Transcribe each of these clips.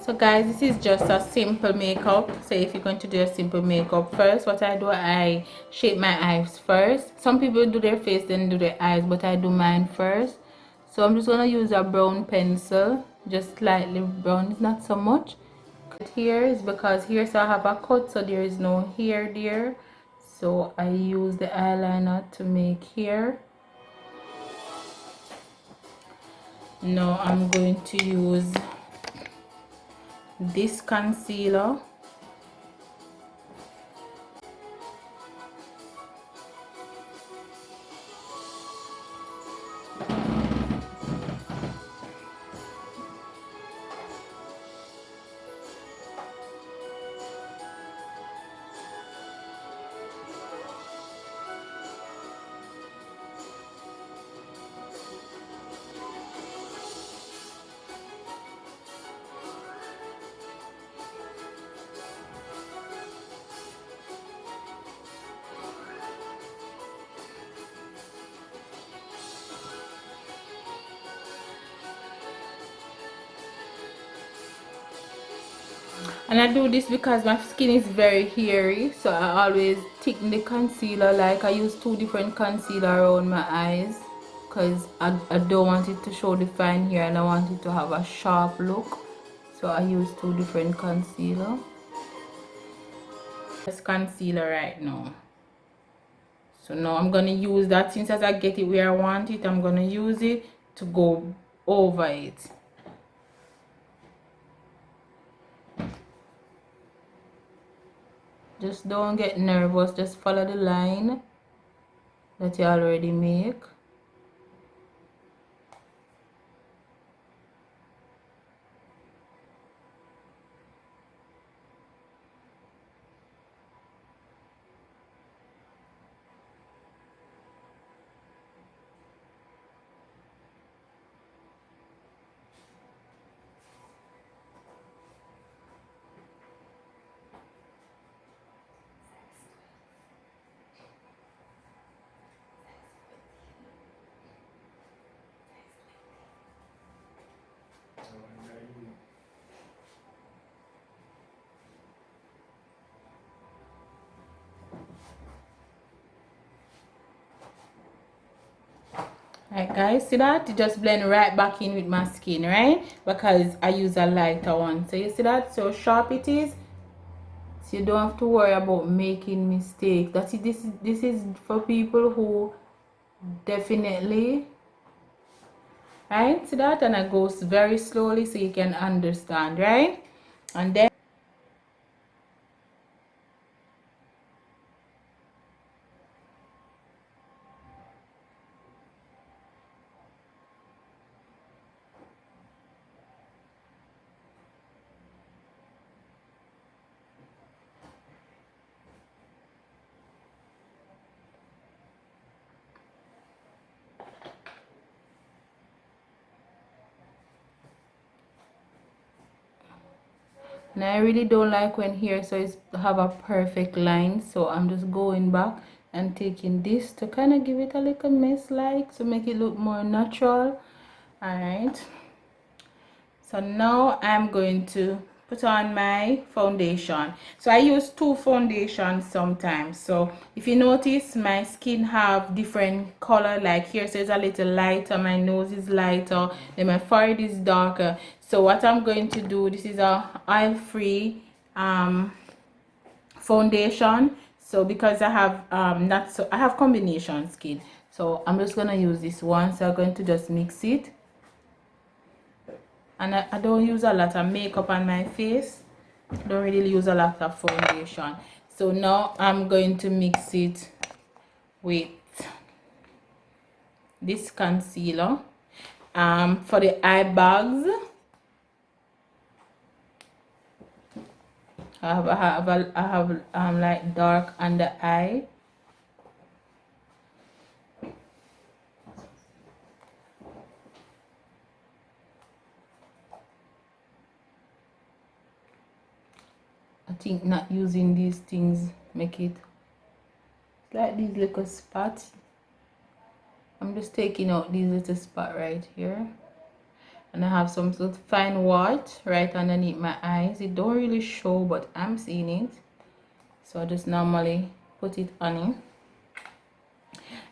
So guys, this is just a simple makeup. So if you're going to do a simple makeup first, what I do, I shape my eyes first. Some people do their face then do their eyes, but I do mine first. So I'm just gonna use a brown pencil, just slightly brown, not so much. Here is because here, so I have a cut, so there is no hair there, so I use the eyeliner to make hair. Now I'm going to use this concealer. And I do this because my skin is very hairy, so I always thicken the concealer. Like I use 2 different concealer around my eyes because I don't want it to show the fine hair and I want it to have a sharp look, so I use 2 different concealer. This concealer right now. So now I'm gonna use that, since as I get it where I want it, I'm gonna use it to go over it. Just don't get nervous, just follow the line that you already make. Right guys, see that? It just blend right back in with my skin, right? Because I use a lighter one. So you see that? So sharp it is. So you don't have to worry about making mistakes. That's it. This is for people who definitely, right? See that? And I go very slowly so you can understand, right? And then and I really don't like when hair so it's have a perfect line, so I'm just going back and taking this to kind of give it a little mess, like to make it look more natural. All right, so now I'm going to put on my foundation. So I use 2 foundations sometimes. So if you notice, my skin have different color, like here so it's a little lighter, my nose is lighter, then my forehead is darker. So what I'm going to do, this is a oil-free foundation. So because I have not so I have combination skin, so I'm just gonna use this one. So I'm going to just mix it, and I don't use a lot of makeup on my face. I don't really use a lot of foundation. So now I'm going to mix it with this concealer. For the eye bags, I have like dark under eye. I think not using these things make it like these little spots. I'm just taking out these little spot right here. And I have some sort of fine wart right underneath my eyes. It don't really show, but I'm seeing it. So I just normally put it on it.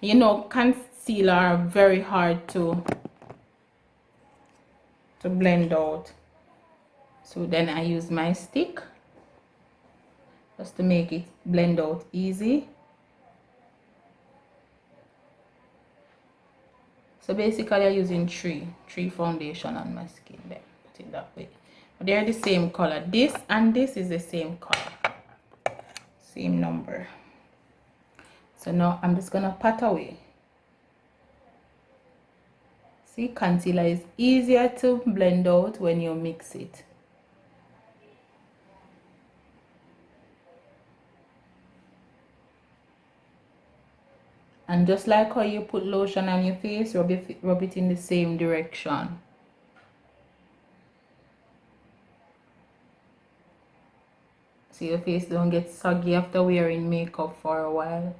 You know, concealer are very hard to blend out. So then I use my stick just to make it blend out easy. So basically I'm using three foundation on my skin there. Put it that way. They're the same color. This and this is the same color. Same number. So now I'm just gonna pat away. See, concealer is easier to blend out when you mix it. And just like how you put lotion on your face, rub it in the same direction. So your face don't get soggy after wearing makeup for a while.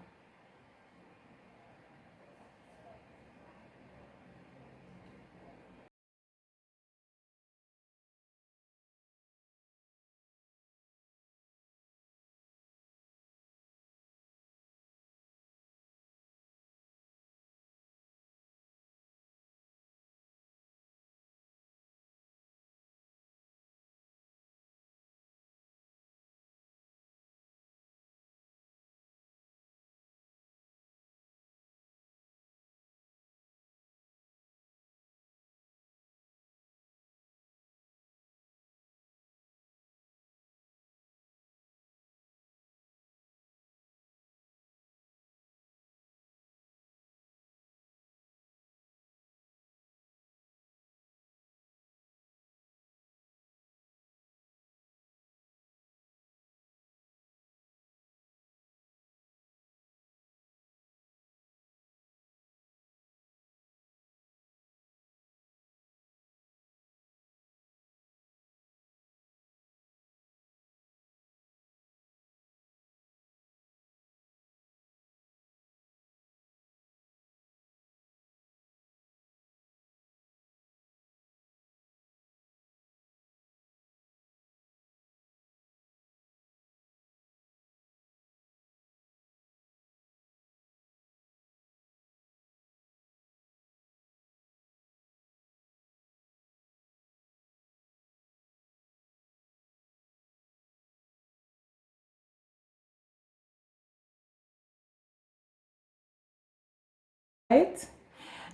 Right?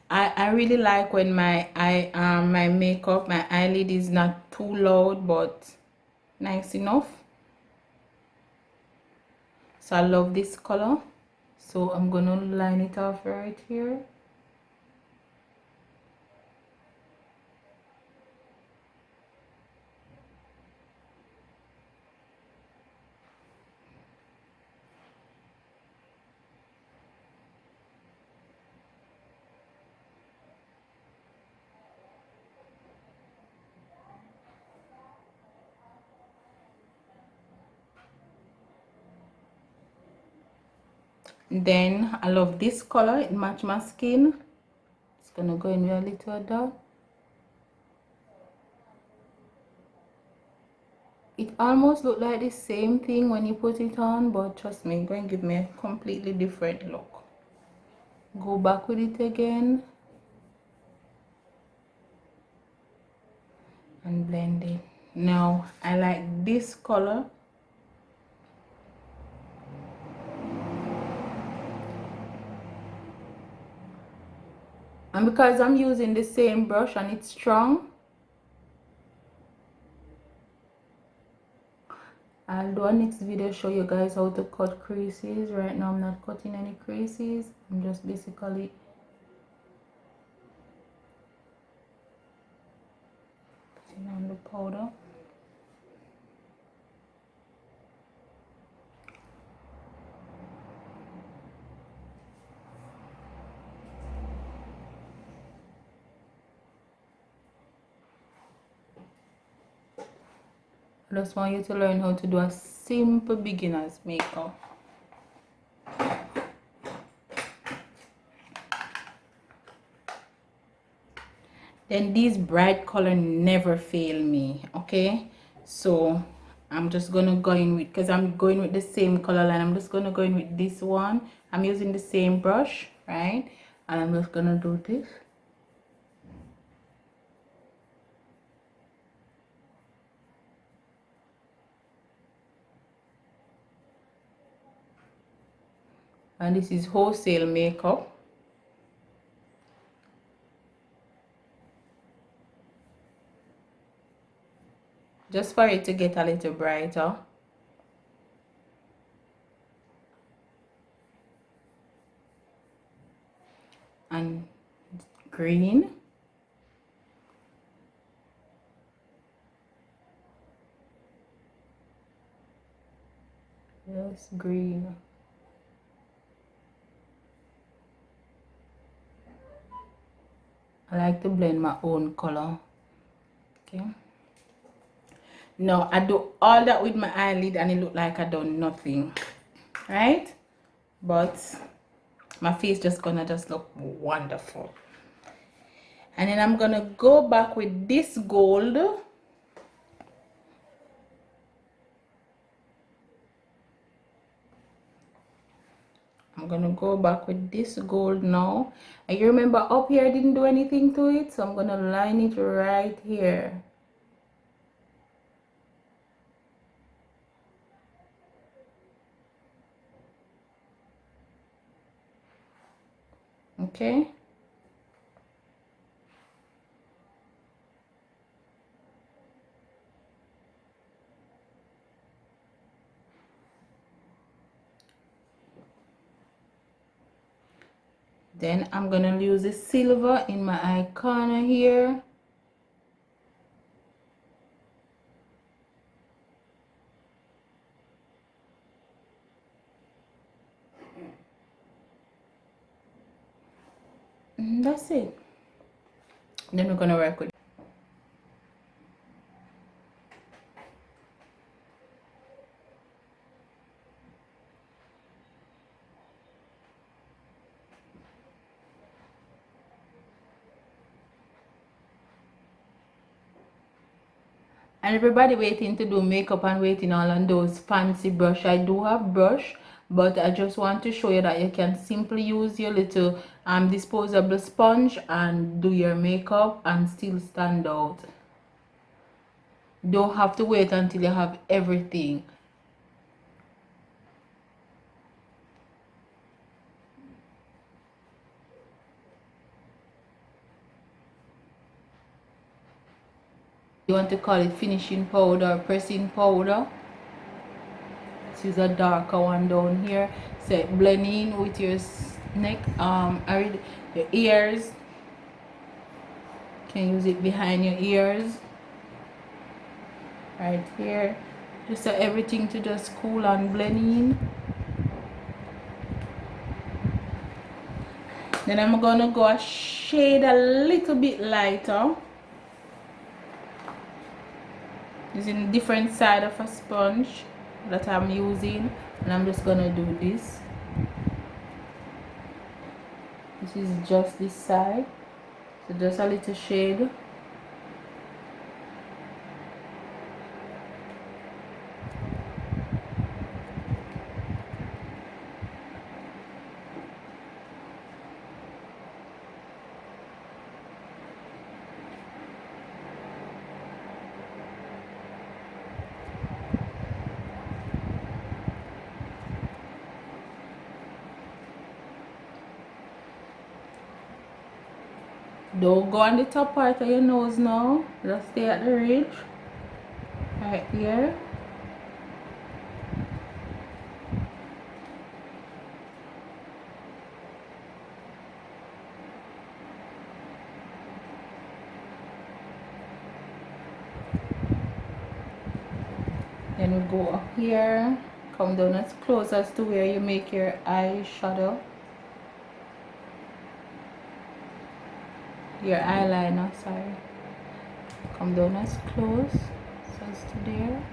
I really like when my my makeup, my eyelid is not too loud but nice enough. So I love this color. So I'm gonna line it off right here. Then I love this color, it matches my skin. It's gonna go in with a little dot. It almost look like the same thing when you put it on, but trust me, it's going to give me a completely different look. Go back with it again and blend it. Now I like this color. And because I'm using the same brush and it's strong, I'll do a next video show you guys how to cut creases. Right now I'm not cutting any creases. I'm just basically putting on the powder. I just want you to learn how to do a simple beginner's makeup. then these bright color never fail me. Okay, so I'm just gonna go in with, because I'm going with the same color line, I'm just gonna go in with this one. I'm using the same brush, right? And I'm just gonna do this. And this is Wholesale makeup. Just for it to get a little brighter. And green. Yes, green. I like to blend my own color. Okay. Now I do all that with my eyelid and it look like I done nothing, right? But my face just gonna just look wonderful. And then I'm gonna go back with this gold. I'm gonna go back with this gold now. And you remember up here I didn't do anything to it, so I'm gonna line it right here. Okay. Then I'm gonna use the silver in my eye corner here. And that's it. Then we're gonna work with. And everybody waiting to do makeup and waiting all on those fancy brush. I do have brush, but I just want to show you that you can simply use your little disposable sponge and do your makeup and still stand out. Don't have to wait until you have everything. You want to call it finishing powder or pressing powder. This is a darker one down here. So blend in with your neck, your ears. You can use it behind your ears. Right here. Just so everything to just cool and blend in. Then I'm gonna go a shade a little bit lighter. Using different side of a sponge that I'm using, and I'm just gonna do this. This is just this side, so just a little shade. Don't go on the top part of your nose now. Just stay at the ridge. Right here. Then we go up here. Come down as close as to where you make your eyeshadow. Your eyeliner, sorry. Come down as close as to there.